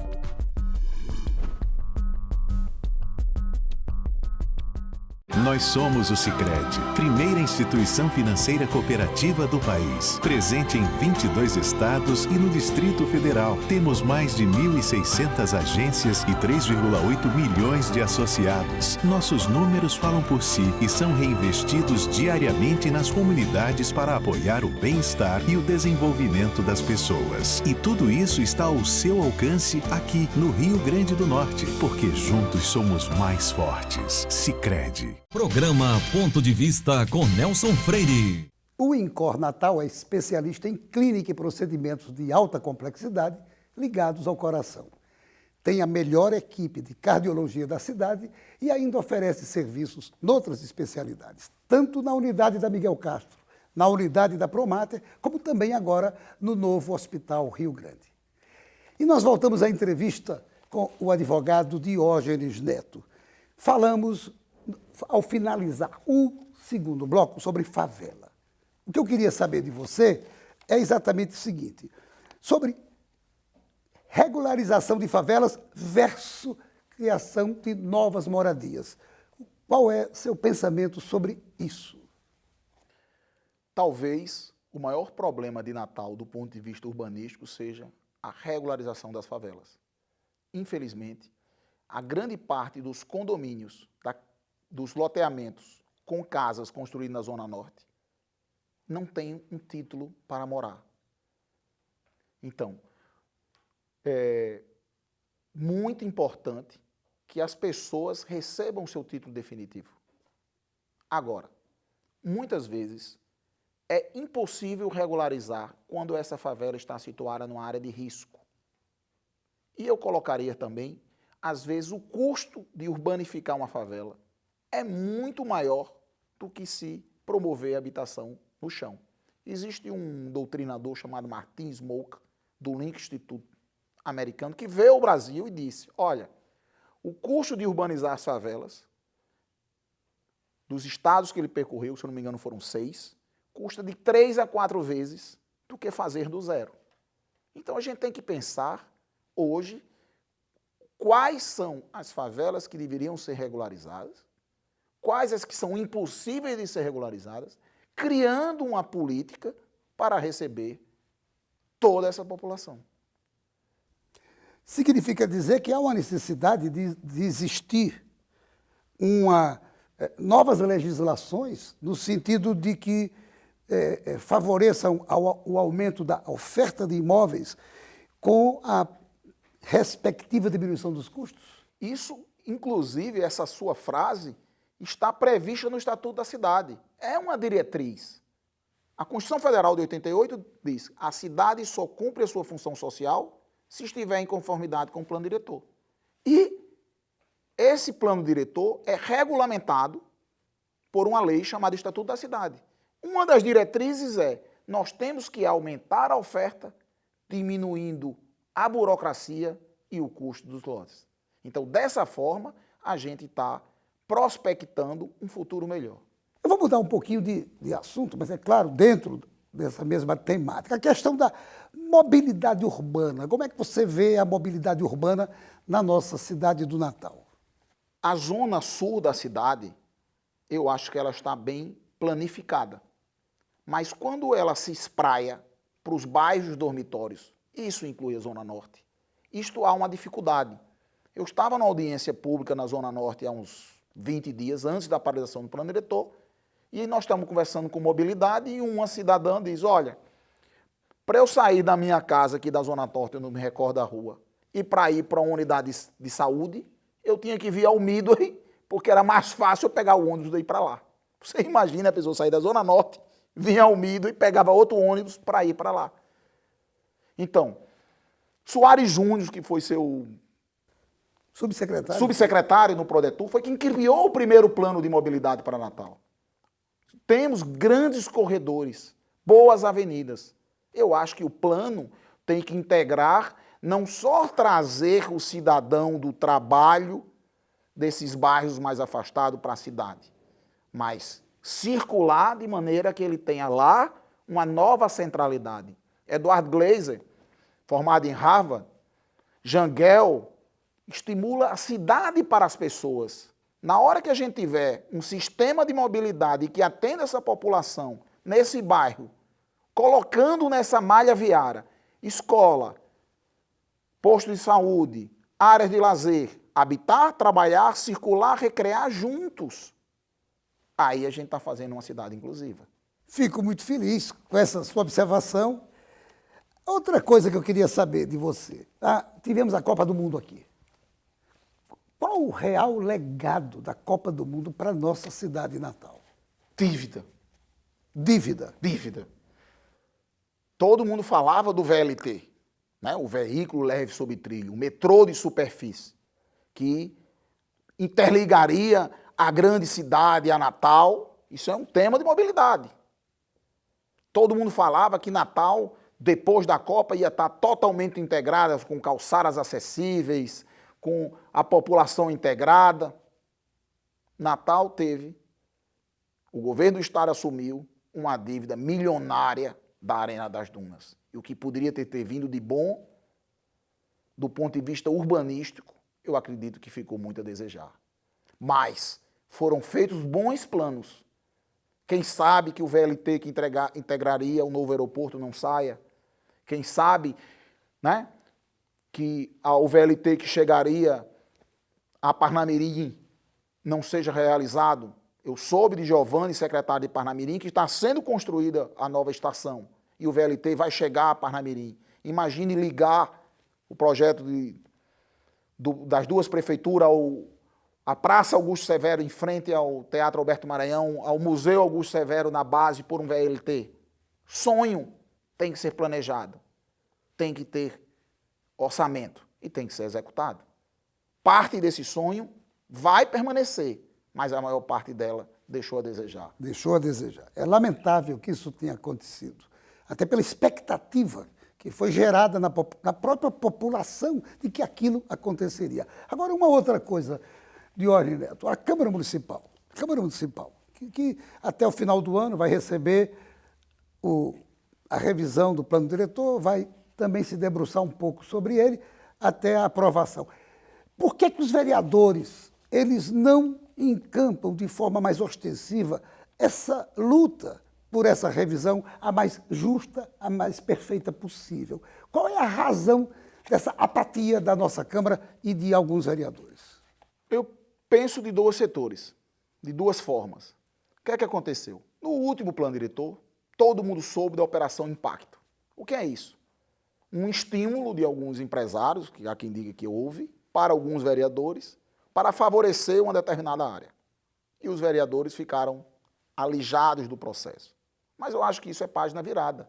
Nós somos o Sicredi, primeira instituição financeira cooperativa do país. Presente em 22 estados e no Distrito Federal. Temos mais de 1.600 agências e 3,8 milhões de associados. Nossos números falam por si e são reinvestidos diariamente nas comunidades para apoiar o bem-estar e o desenvolvimento das pessoas. E tudo isso está ao seu alcance aqui no Rio Grande do Norte, porque juntos somos mais fortes. Sicredi. Programa Ponto de Vista com Nelson Freire. O INCOR Natal é especialista em clínica e procedimentos de alta complexidade ligados ao coração. Tem a melhor equipe de cardiologia da cidade e ainda oferece serviços noutras especialidades, tanto na unidade da Miguel Castro, na unidade da Promater, como também agora no novo Hospital Rio Grande. E nós voltamos à entrevista com o advogado Diógenes Neto. Falamos, ao finalizar o segundo bloco, sobre favela. O que eu queria saber de você é exatamente o seguinte, sobre regularização de favelas versus criação de novas moradias. Qual é seu pensamento sobre isso? Talvez o maior problema de Natal, do ponto de vista urbanístico, seja a regularização das favelas. Infelizmente, a grande parte dos condomínios, dos loteamentos com casas construídas na Zona Norte, não tem um título para morar. Então, é muito importante que as pessoas recebam o seu título definitivo. Agora, muitas vezes, é impossível regularizar quando essa favela está situada numa área de risco. E eu colocaria também, às vezes, o custo de urbanificar uma favela é muito maior do que se promover a habitação no chão. Existe um doutrinador chamado Martin Smoke, do Link Institute americano, que veio ao Brasil e disse, olha, o custo de urbanizar as favelas, dos estados que ele percorreu, se eu não me engano foram 6, custa de 3 a 4 vezes do que fazer do zero. Então a gente tem que pensar, hoje, quais são as favelas que deveriam ser regularizadas, quais as que são impossíveis de ser regularizadas, criando uma política para receber toda essa população. Significa dizer que há uma necessidade de existir novas legislações, no sentido de que favoreçam o aumento da oferta de imóveis com a respectiva diminuição dos custos? Isso, inclusive, essa sua frase está prevista no Estatuto da Cidade. É uma diretriz. A Constituição Federal de 88 diz: a cidade só cumpre a sua função social se estiver em conformidade com o plano diretor. E esse plano diretor é regulamentado por uma lei chamada Estatuto da Cidade. Uma das diretrizes é: nós temos que aumentar a oferta, diminuindo a burocracia e o custo dos lotes. Então, dessa forma, a gente está prospectando um futuro melhor. Eu vou mudar um pouquinho de assunto, mas é claro, dentro dessa mesma temática, a questão da mobilidade urbana. Como é que você vê a mobilidade urbana na nossa cidade do Natal? A zona sul da cidade, eu acho que ela está bem planificada. Mas quando ela se espraia para os bairros dormitórios, isso inclui a Zona Norte, isto há uma dificuldade. Eu estava na audiência pública na Zona Norte há uns 20 dias, antes da paralisação do plano diretor, e nós estamos conversando com mobilidade e uma cidadã diz: olha, para eu sair da minha casa aqui da Zona Norte, eu não me recordo da rua, e para ir para uma unidade de saúde, eu tinha que vir ao Midway, porque era mais fácil eu pegar o ônibus daí para lá. Você imagina a pessoa sair da Zona Norte, vinha ao Midway e pegava outro ônibus para ir para lá. Então, Soares Júnior, que foi seu subsecretário no Prodetur, foi quem criou o primeiro plano de mobilidade para Natal. Temos grandes corredores, boas avenidas. Eu acho que o plano tem que integrar, não só trazer o cidadão do trabalho desses bairros mais afastados para a cidade, mas circular de maneira que ele tenha lá uma nova centralidade. Edward Glaser, formado em Harvard, Jangel, estimula a cidade para as pessoas. Na hora que a gente tiver um sistema de mobilidade que atenda essa população nesse bairro, colocando nessa malha viária escola, posto de saúde, áreas de lazer, habitar, trabalhar, circular, recrear juntos, aí a gente está fazendo uma cidade inclusiva. Fico muito feliz com essa sua observação. Outra coisa que eu queria saber de você. Tivemos a Copa do Mundo aqui. Qual o real legado da Copa do Mundo para a nossa cidade natal? Dívida. Dívida. Todo mundo falava do VLT, né? O veículo leve sob trilho, o metrô de superfície, que interligaria a grande cidade a Natal. Isso é um tema de mobilidade. Todo mundo falava que Natal, depois da Copa, ia estar totalmente integrada, com calçadas acessíveis, com a população integrada. Natal teve, o governo do estado assumiu uma dívida milionária da Arena das Dunas. E o que poderia ter vindo de bom, do ponto de vista urbanístico, eu acredito que ficou muito a desejar. Mas foram feitos bons planos. Quem sabe que o VLT que integraria o novo aeroporto não saia? Quem sabe, né, que o VLT que chegaria a Parnamirim não seja realizado? Eu soube de Giovanni, secretário de Parnamirim, que está sendo construída a nova estação e o VLT vai chegar a Parnamirim. Imagine ligar o projeto das duas prefeituras à Praça Augusto Severo, em frente ao Teatro Alberto Maranhão, ao Museu Augusto Severo, na base, por um VLT. Sonho tem que ser planejado, tem que ter orçamento e tem que ser executado. Parte desse sonho vai permanecer, mas a maior parte dela deixou a desejar. Deixou a desejar. É lamentável que isso tenha acontecido, até pela expectativa que foi gerada na própria população de que aquilo aconteceria. Agora, uma outra coisa, Diógenes Neto, a Câmara Municipal, que até o final do ano vai receber a revisão do plano diretor, vai também se debruçar um pouco sobre ele até a aprovação. Por que os vereadores eles não encampam de forma mais ostensiva essa luta por essa revisão a mais justa, a mais perfeita possível? Qual é a razão dessa apatia da nossa Câmara e de alguns vereadores? Eu penso de dois setores, de duas formas. O que é que aconteceu? No último plano diretor, todo mundo soube da Operação Impacto. O que é isso? Um estímulo de alguns empresários, que há quem diga que houve, para alguns vereadores, para favorecer uma determinada área. E os vereadores ficaram alijados do processo. Mas eu acho que isso é página virada.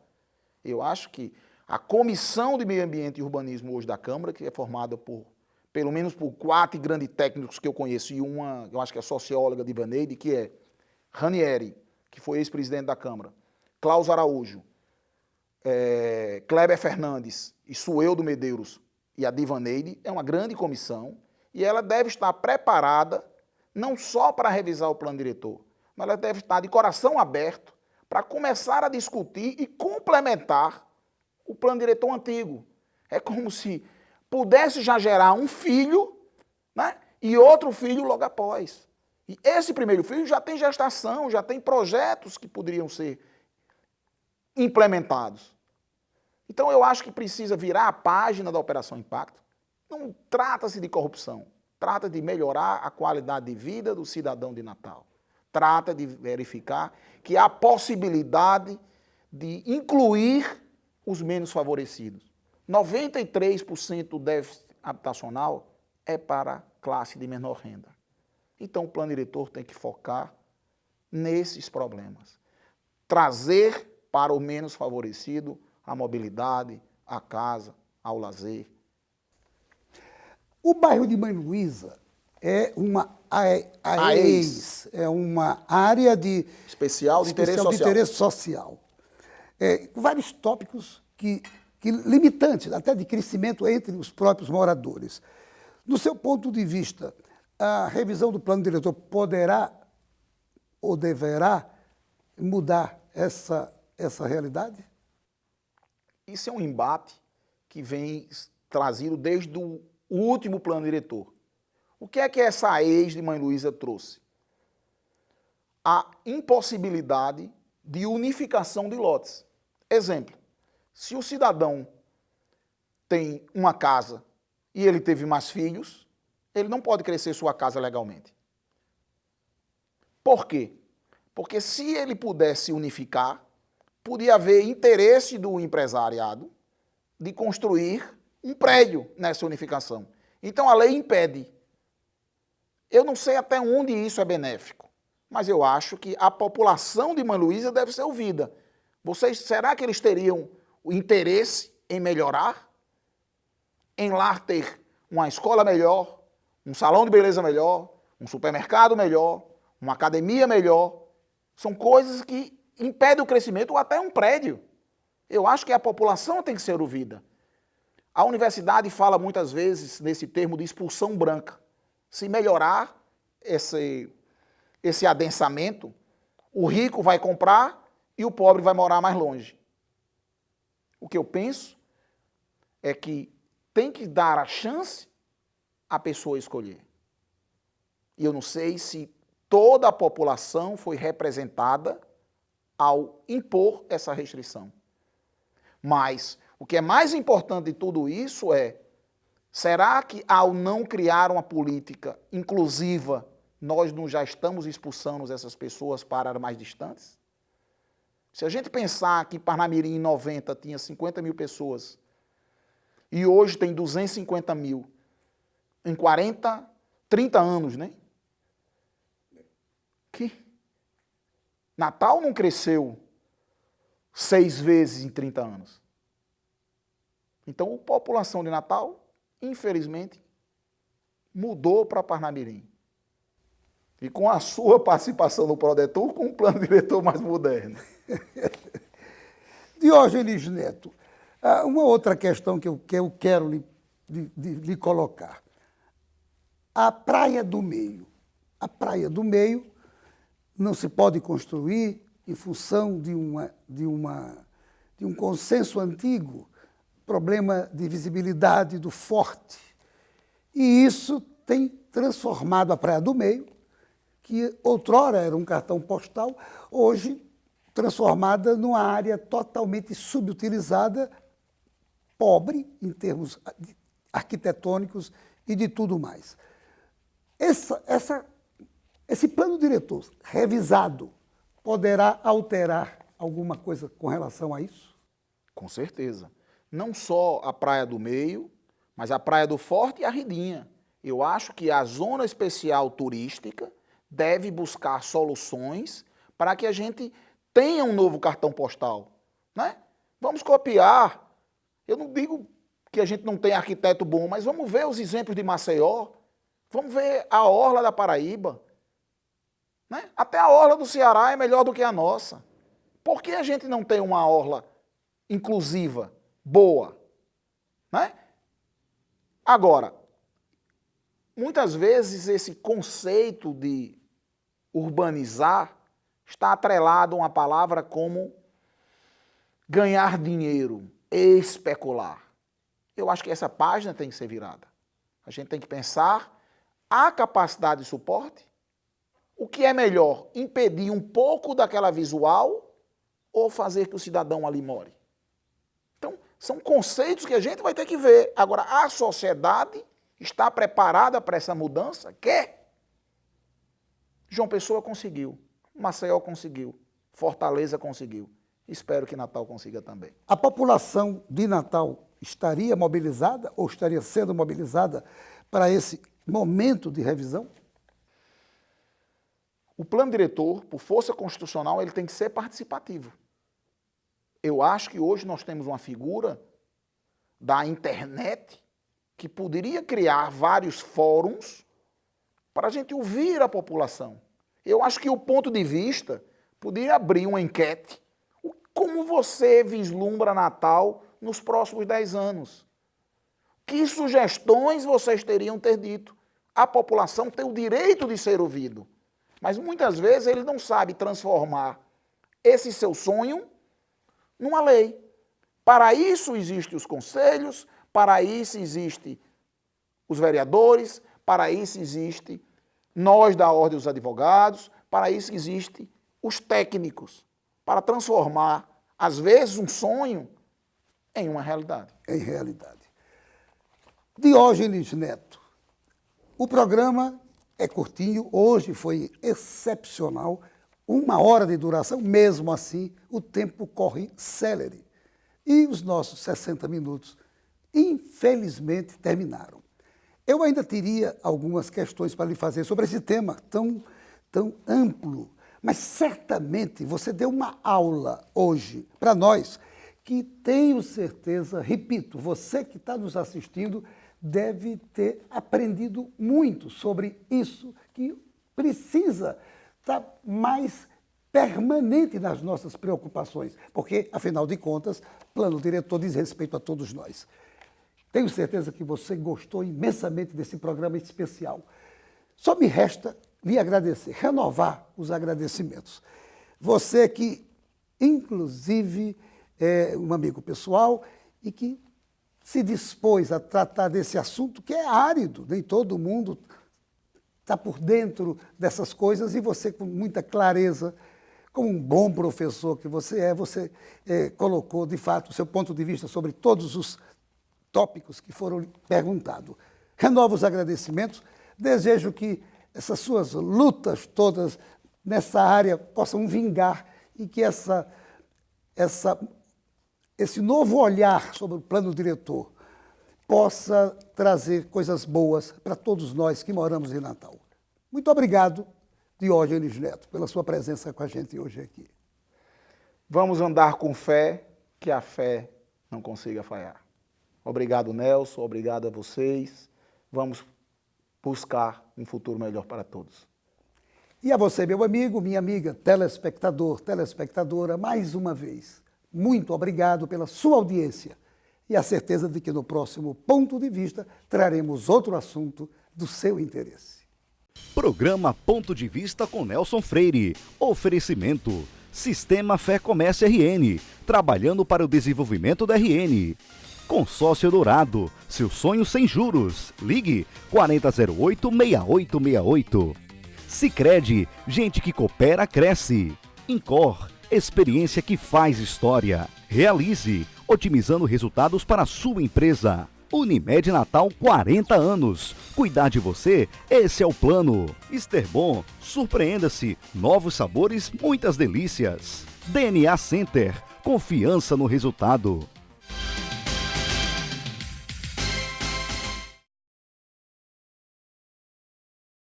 Eu acho que a Comissão de Meio Ambiente e Urbanismo hoje da Câmara, que é formada por, pelo menos por 4 grandes técnicos que eu conheço, e uma, eu acho que é socióloga de Ivaneide, que é Ranieri, que foi ex-presidente da Câmara, Klaus Araújo, Kleber Fernandes e Sueldo Medeiros e a Divaneide, é uma grande comissão e ela deve estar preparada não só para revisar o plano diretor, mas ela deve estar de coração aberto para começar a discutir e complementar o plano diretor antigo. É como se pudesse já gerar um filho, né, e outro filho logo após. E esse primeiro filho já tem gestação, já tem projetos que poderiam ser implementados. Então eu acho que precisa virar a página da Operação Impacto. Não trata-se de corrupção, trata de melhorar a qualidade de vida do cidadão de Natal. Trata de verificar que há possibilidade de incluir os menos favorecidos. 93% do déficit habitacional é para a classe de menor renda. Então o plano diretor tem que focar nesses problemas. Trazer para o menos favorecido a mobilidade, a casa, ao lazer. O bairro de Mãe Luísa é uma AES, é uma área de especial de interesse social. Vários tópicos que limitantes, até de crescimento entre os próprios moradores. Do seu ponto de vista, a revisão do plano diretor poderá ou deverá mudar essa realidade? Isso é um embate que vem trazido desde o último plano diretor. O que é que essa ex de Mãe Luísa trouxe? A impossibilidade de unificação de lotes. Exemplo, se o cidadão tem uma casa e ele teve mais filhos, ele não pode crescer sua casa legalmente. Por quê? Porque se ele pudesse unificar, podia haver interesse do empresariado de construir um prédio nessa unificação. Então a lei impede. Eu não sei até onde isso é benéfico, mas eu acho que a população de Mãe Luísa deve ser ouvida. Será que eles teriam o interesse em melhorar? Em lá ter uma escola melhor, um salão de beleza melhor, um supermercado melhor, uma academia melhor? São coisas que impedem o crescimento ou até um prédio. Eu acho que a população tem que ser ouvida. A universidade fala muitas vezes nesse termo de expulsão branca. Se melhorar esse adensamento, o rico vai comprar e o pobre vai morar mais longe. O que eu penso é que tem que dar a chance à pessoa escolher. E eu não sei se toda a população foi representada ao impor essa restrição. Mas o que é mais importante de tudo isso é, será que ao não criar uma política inclusiva, nós não já estamos expulsando essas pessoas para áreas mais distantes? Se a gente pensar que Parnamirim em 90 tinha 50 mil pessoas e hoje tem 250 mil, em 30 anos, né? Que Natal não cresceu 6 vezes em 30 anos. Então, a população de Natal, infelizmente, mudou para Parnamirim. E com a sua participação no Prodetur, com um plano diretor mais moderno. Diógenes Neto, uma outra questão que eu quero lhe colocar. A Praia do Meio. A Praia do Meio não se pode construir em função de um consenso antigo, problema de visibilidade do forte. E isso tem transformado a Praia do Meio, que outrora era um cartão postal, hoje transformada numa área totalmente subutilizada, pobre em termos arquitetônicos e de tudo mais. Esse plano diretor revisado poderá alterar alguma coisa com relação a isso? Com certeza. Não só a Praia do Meio, mas a Praia do Forte e a Ridinha. Eu acho que a Zona Especial Turística deve buscar soluções para que a gente tenha um novo cartão postal, né? Vamos copiar. Eu não digo que a gente não tem arquiteto bom, mas vamos ver os exemplos de Maceió, vamos ver a orla da Paraíba, né? Até a orla do Ceará é melhor do que a nossa. Por que a gente não tem uma orla inclusiva, boa, né? Agora, muitas vezes esse conceito de urbanizar está atrelado a uma palavra como ganhar dinheiro, especular. Eu acho que essa página tem que ser virada. A gente tem que pensar a capacidade de suporte, o que é melhor, impedir um pouco daquela visual ou fazer que o cidadão ali more. Então, são conceitos que a gente vai ter que ver. Agora, a sociedade está preparada para essa mudança? Quer? João Pessoa conseguiu, Maceió conseguiu, Fortaleza conseguiu. Espero que Natal consiga também. A população de Natal estaria mobilizada ou estaria sendo mobilizada para esse momento de revisão? O plano diretor, por força constitucional, ele tem que ser participativo. Eu acho que hoje nós temos uma figura da internet que poderia criar vários fóruns para a gente ouvir a população. Eu acho que o ponto de vista poderia abrir uma enquete. Como você vislumbra Natal nos próximos 10 anos? Que sugestões vocês teriam ter dito? A população tem o direito de ser ouvido, mas muitas vezes ele não sabe transformar esse seu sonho numa lei. Para isso existem os conselhos, para isso existem os vereadores, para isso existe nós da Ordem dos Advogados, para isso existem os técnicos, para transformar, às vezes, um sonho em uma realidade. Em realidade. Diógenes Neto, o programa é curtinho, hoje foi excepcional, 1 hora de duração, mesmo assim, o tempo corre célere. E os nossos 60 minutos, infelizmente, terminaram. Eu ainda teria algumas questões para lhe fazer sobre esse tema tão amplo, mas certamente você deu uma aula hoje para nós que tenho certeza, repito, você que está nos assistindo deve ter aprendido muito sobre isso que precisa estar mais permanente nas nossas preocupações, porque, afinal de contas, plano diretor diz respeito a todos nós. Tenho certeza que você gostou imensamente desse programa especial. Só me resta lhe agradecer, renovar os agradecimentos. Você que, inclusive, é um amigo pessoal e que se dispôs a tratar desse assunto que é árido, nem todo mundo está por dentro dessas coisas, e você, com muita clareza, como um bom professor que você colocou, de fato, o seu ponto de vista sobre todos os tópicos que foram perguntados. Renovo os agradecimentos, desejo que essas suas lutas todas nessa área possam vingar e que esse novo olhar sobre o plano diretor possa trazer coisas boas para todos nós que moramos em Natal. Muito obrigado, Diógenes Neto, pela sua presença com a gente hoje aqui. Vamos andar com fé, que a fé não consiga falhar. Obrigado, Nelson, obrigado a vocês. Vamos buscar um futuro melhor para todos. E a você, meu amigo, minha amiga, telespectador, telespectadora, mais uma vez, muito obrigado pela sua audiência e a certeza de que no próximo Ponto de Vista traremos outro assunto do seu interesse. Programa Ponto de Vista com Nelson Freire. Oferecimento: Sistema Fé Comércio RN, trabalhando para o desenvolvimento da RN. Consórcio Dourado, seu sonho sem juros. Ligue 4008-6868. Sicredi, gente que coopera, cresce. Incor, experiência que faz história. Realize, otimizando resultados para a sua empresa. Unimed Natal, 40 anos. Cuidar de você, esse é o plano. Esterbom, surpreenda-se. Novos sabores, muitas delícias. DNA Center, confiança no resultado.